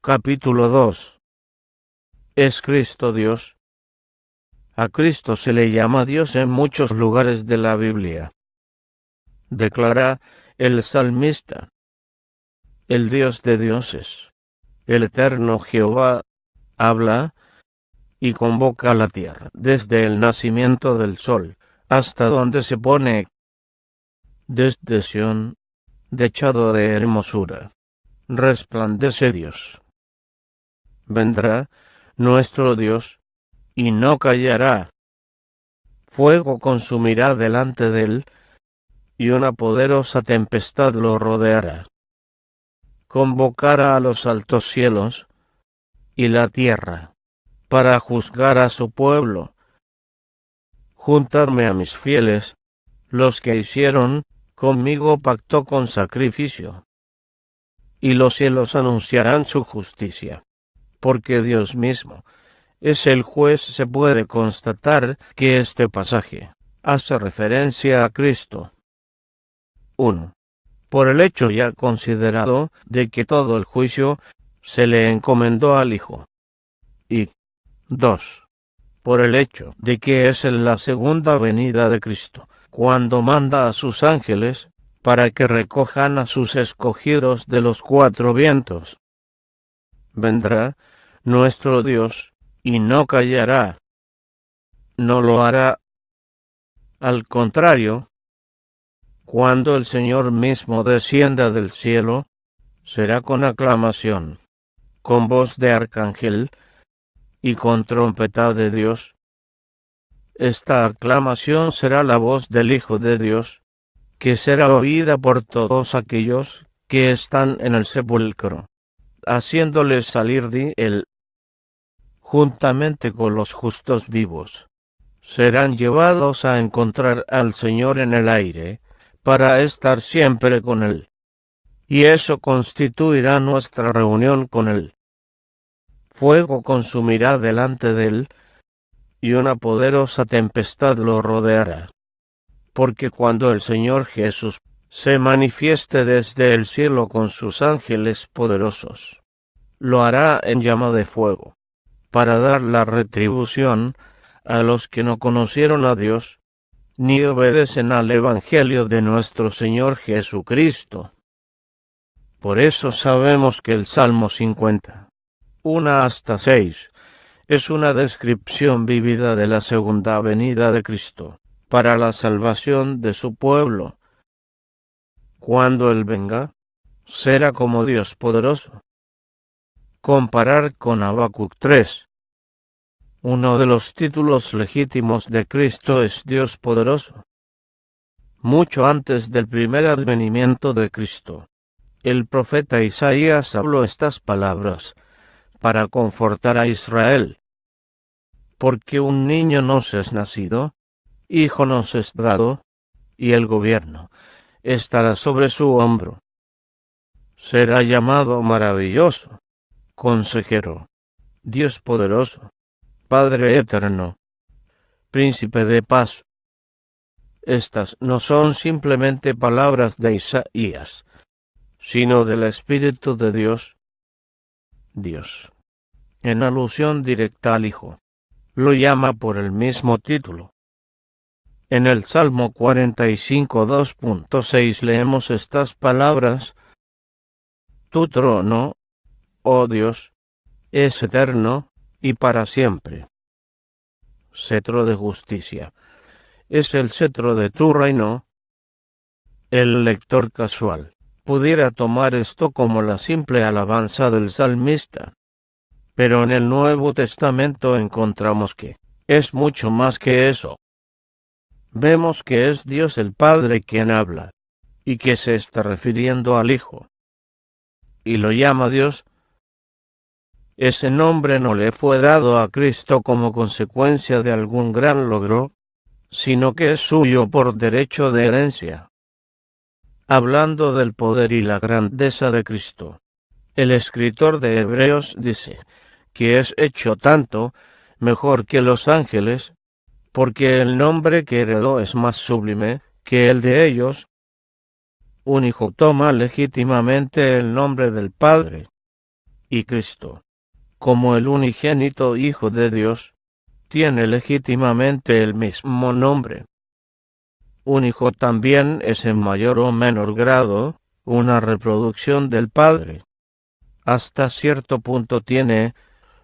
Capítulo 2. ¿Es Cristo Dios? A Cristo se le llama Dios en muchos lugares de la Biblia. Declara el salmista: el Dios de dioses, el eterno Jehová, habla y convoca a la tierra, desde el nacimiento del sol hasta donde se pone, desde Sión, dechado de hermosura, resplandece Dios. Vendrá nuestro Dios y no callará. Fuego consumirá delante de él, y una poderosa tempestad lo rodeará. Convocará a los altos cielos y la tierra, para juzgar a su pueblo. Juntadme a mis fieles, los que hicieron conmigo pacto con sacrificio. Y los cielos anunciarán su justicia, porque Dios mismo es el juez. Se puede constatar que este pasaje hace referencia a Cristo. 1. Por el hecho ya considerado de que todo el juicio se le encomendó al Hijo. Y 2. Por el hecho de que es en la segunda venida de Cristo, cuando manda a sus ángeles para que recojan a sus escogidos de los cuatro vientos. Vendrá nuestro Dios y no callará. No lo hará. Al contrario, cuando el Señor mismo descienda del cielo, será con aclamación, con voz de arcángel y con trompeta de Dios. Esta aclamación será la voz del Hijo de Dios, que será oída por todos aquellos que están en el sepulcro, haciéndoles salir de él juntamente con los justos vivos. Serán llevados a encontrar al Señor en el aire, para estar siempre con él. Y eso constituirá nuestra reunión con él. Fuego consumirá delante de él, y una poderosa tempestad lo rodeará. Porque cuando el Señor Jesús se manifieste desde el cielo con sus ángeles poderosos, lo hará en llama de fuego, para dar la retribución a los que no conocieron a Dios, ni obedecen al Evangelio de nuestro Señor Jesucristo. Por eso sabemos que el Salmo 50, 1 hasta 6, es una descripción vívida de la segunda venida de Cristo, para la salvación de su pueblo. Cuando Él venga, será como Dios poderoso. Comparar con Habacuc 3. Uno de los títulos legítimos de Cristo es Dios poderoso. Mucho antes del primer advenimiento de Cristo, el profeta Isaías habló estas palabras para confortar a Israel. Porque un niño nos es nacido, hijo nos es dado, y el gobierno estará sobre su hombro. Será llamado maravilloso, consejero, Dios poderoso, Padre eterno, príncipe de paz. Estas no son simplemente palabras de Isaías, sino del Espíritu de Dios. Dios, en alusión directa al Hijo, lo llama por el mismo título. En el Salmo 45, 2.6 leemos estas palabras: Tu trono, oh Dios, es eterno y para siempre. Cetro de justicia. Es el cetro de tu reino. El lector casual pudiera tomar esto como la simple alabanza del salmista. Pero en el Nuevo Testamento encontramos que es mucho más que eso. Vemos que es Dios el Padre quien habla, y que se está refiriendo al Hijo. Y lo llama Dios. Ese nombre no le fue dado a Cristo como consecuencia de algún gran logro, sino que es suyo por derecho de herencia. Hablando del poder y la grandeza de Cristo, el escritor de Hebreos dice que es hecho tanto mejor que los ángeles, porque el nombre que heredó es más sublime que el de ellos. Un hijo toma legítimamente el nombre del Padre, y Cristo, como el unigénito Hijo de Dios, tiene legítimamente el mismo nombre. Un hijo también es en mayor o menor grado una reproducción del Padre. Hasta cierto punto tiene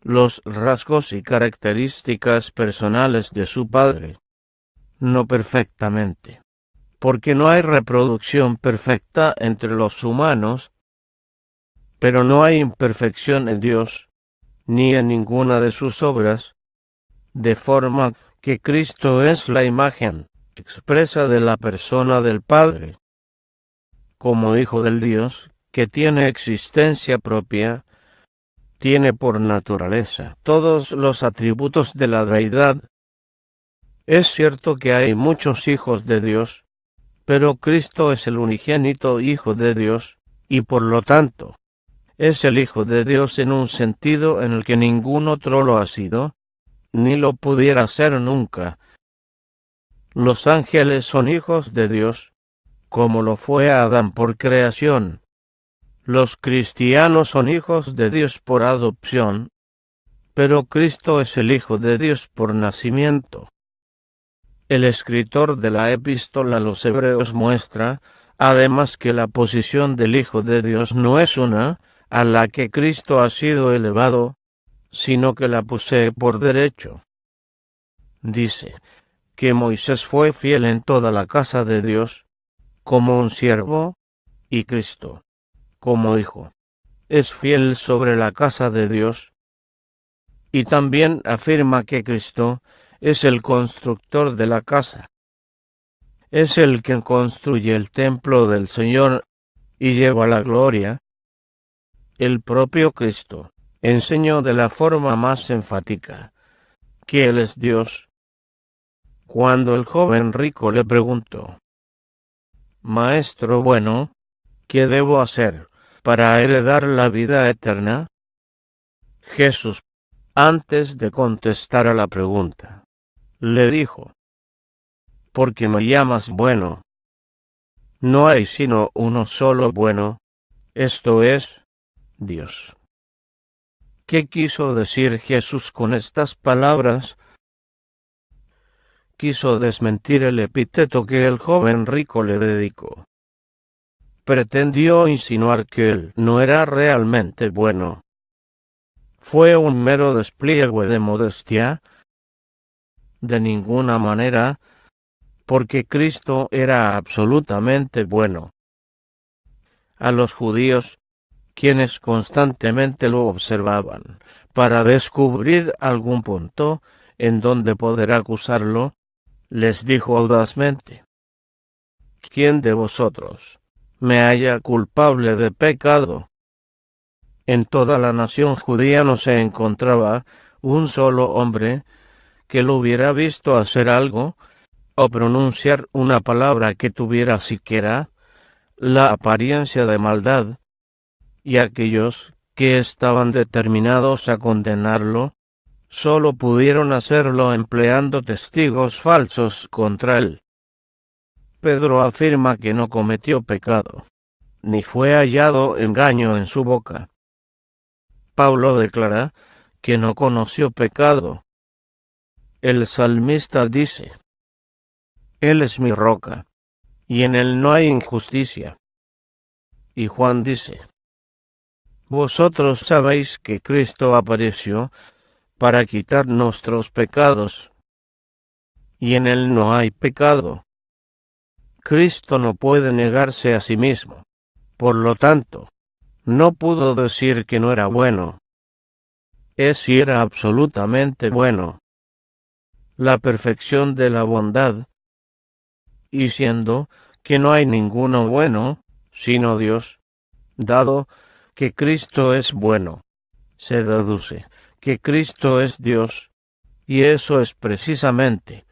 los rasgos y características personales de su Padre. No perfectamente, porque no hay reproducción perfecta entre los humanos, pero no hay imperfección en Dios, ni en ninguna de sus obras, de forma que Cristo es la imagen expresa de la persona del Padre, como Hijo del Dios, que tiene existencia propia, tiene por naturaleza todos los atributos de la deidad. Es cierto que hay muchos hijos de Dios, pero Cristo es el unigénito Hijo de Dios, y por lo tanto, es el Hijo de Dios en un sentido en el que ningún otro lo ha sido, ni lo pudiera ser nunca. Los ángeles son hijos de Dios, como lo fue Adán por creación. Los cristianos son hijos de Dios por adopción, pero Cristo es el Hijo de Dios por nacimiento. El escritor de la epístola a los Hebreos muestra, además, que la posición del Hijo de Dios no es una a la que Cristo ha sido elevado, sino que la posee por derecho. Dice que Moisés fue fiel en toda la casa de Dios, como un siervo, y Cristo, como hijo, es fiel sobre la casa de Dios. Y también afirma que Cristo es el constructor de la casa. Es el que construye el templo del Señor y lleva la gloria. El propio Cristo enseñó de la forma más enfática que Él es Dios. Cuando el joven rico le preguntó: Maestro bueno, ¿qué debo hacer para heredar la vida eterna? Jesús, antes de contestar a la pregunta, le dijo: ¿por qué me llamas bueno? No hay sino uno solo bueno, esto es, Dios. ¿Qué quiso decir Jesús con estas palabras? Quiso desmentir el epíteto que el joven rico le dedicó. Pretendió insinuar que él no era realmente bueno. Fue un mero despliegue de modestia. De ninguna manera, porque Cristo era absolutamente bueno. A los judíos, quienes constantemente lo observaban, para descubrir algún punto en donde poder acusarlo, les dijo audazmente: ¿quién de vosotros me halla culpable de pecado? En toda la nación judía no se encontraba un solo hombre que lo hubiera visto hacer algo o pronunciar una palabra que tuviera siquiera la apariencia de maldad, y aquellos que estaban determinados a condenarlo sólo pudieron hacerlo empleando testigos falsos contra él. Pedro afirma que no cometió pecado, ni fue hallado engaño en su boca. Pablo declara que no conoció pecado. El salmista dice: Él es mi roca, y en él no hay injusticia. Y Juan dice: vosotros sabéis que Cristo apareció para quitar nuestros pecados, y en él no hay pecado. Cristo no puede negarse a sí mismo. Por lo tanto, no pudo decir que no era bueno. Es y era absolutamente bueno. La perfección de la bondad. Y siendo que no hay ninguno bueno, sino Dios, dado que Cristo es bueno, se deduce que Cristo es Dios, y eso es precisamente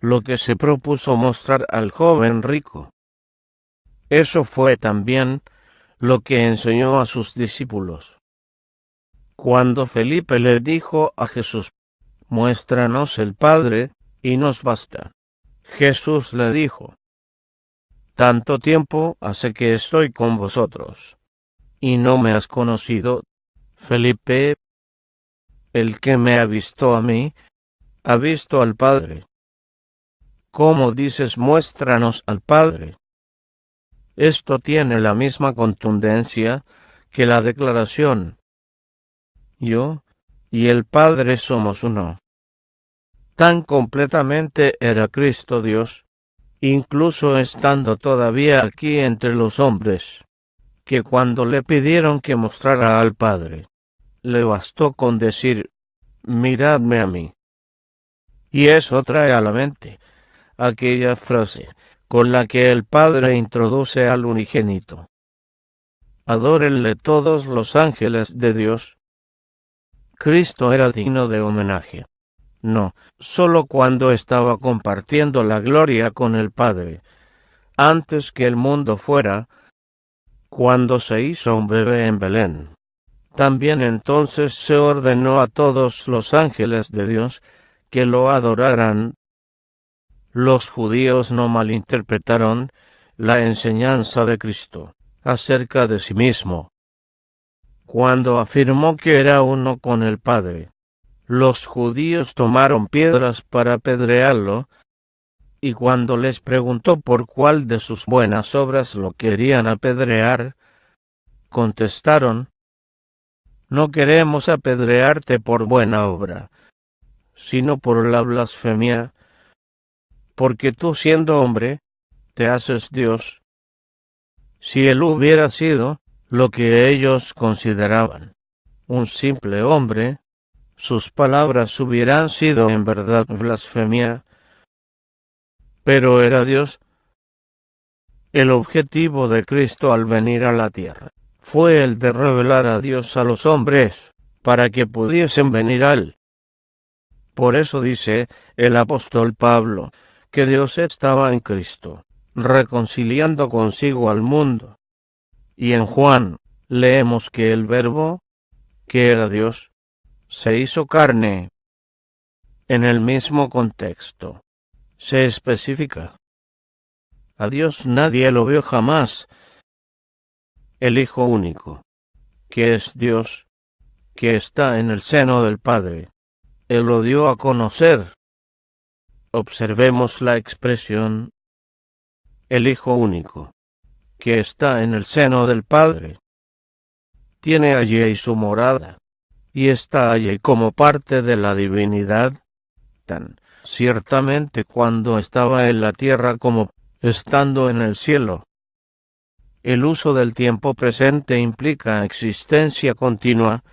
lo que se propuso mostrar al joven rico. Eso fue también lo que enseñó a sus discípulos. Cuando Felipe le dijo a Jesús: muéstranos el Padre, y nos basta, Jesús le dijo: tanto tiempo hace que estoy con vosotros, y no me has conocido, Felipe, el que me ha visto a mí, ha visto al Padre. ¿Cómo dices, muéstranos al Padre? Esto tiene la misma contundencia que la declaración: yo y el Padre somos uno. Tan completamente era Cristo Dios, incluso estando todavía aquí entre los hombres, que cuando le pidieron que mostrara al Padre, le bastó con decir: miradme a mí. Y eso trae a la mente aquella frase con la que el Padre introduce al unigénito: adórenle todos los ángeles de Dios. Cristo era digno de homenaje. No, solo cuando estaba compartiendo la gloria con el Padre, antes que el mundo fuera, cuando se hizo un bebé en Belén. También entonces se ordenó a todos los ángeles de Dios que lo adoraran. Los judíos no malinterpretaron la enseñanza de Cristo acerca de sí mismo. Cuando afirmó que era uno con el Padre, los judíos tomaron piedras para apedrearlo, y cuando les preguntó por cuál de sus buenas obras lo querían apedrear, contestaron: no queremos apedrearte por buena obra, sino por la blasfemia, porque tú, siendo hombre, te haces Dios. Si él hubiera sido lo que ellos consideraban un simple hombre, sus palabras hubieran sido en verdad blasfemia. Pero era Dios. El objetivo de Cristo al venir a la tierra fue el de revelar a Dios a los hombres, para que pudiesen venir a él. Por eso dice el apóstol Pablo que Dios estaba en Cristo, reconciliando consigo al mundo. Y en Juan leemos que el Verbo, que era Dios, se hizo carne. En el mismo contexto se especifica: a Dios nadie lo vio jamás. El Hijo único, que es Dios, que está en el seno del Padre, Él lo dio a conocer. Observemos la expresión: el Hijo único, que está en el seno del Padre. Tiene allí su morada, y está allí como parte de la divinidad, tan ciertamente cuando estaba en la tierra como estando en el cielo. El uso del tiempo presente implica existencia continua.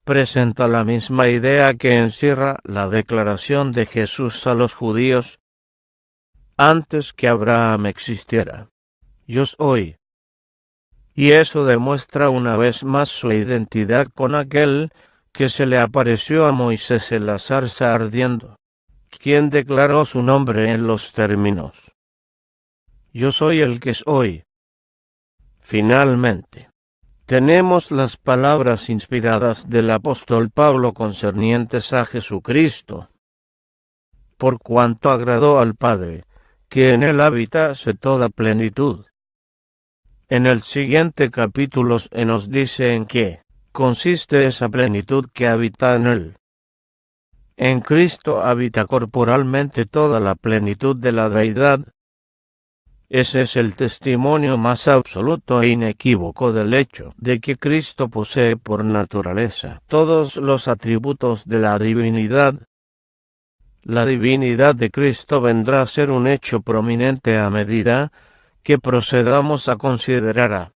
Presenta la misma idea que encierra la declaración de Jesús a los judíos antes que Abraham existiera: yo soy. Y eso demuestra una vez más su identidad con aquel que se le apareció a Moisés en la zarza ardiendo, quien declaró su nombre en los términos: yo soy el que soy. Finalmente, tenemos las palabras inspiradas del apóstol Pablo concernientes a Jesucristo: por cuanto agradó al Padre, que en él habitase toda plenitud. En el siguiente capítulo se nos dice en qué consiste esa plenitud que habita en él. En Cristo habita corporalmente toda la plenitud de la deidad. Ese es el testimonio más absoluto e inequívoco del hecho de que Cristo posee por naturaleza todos los atributos de la divinidad. La divinidad de Cristo vendrá a ser un hecho prominente a medida que procedamos a considerar a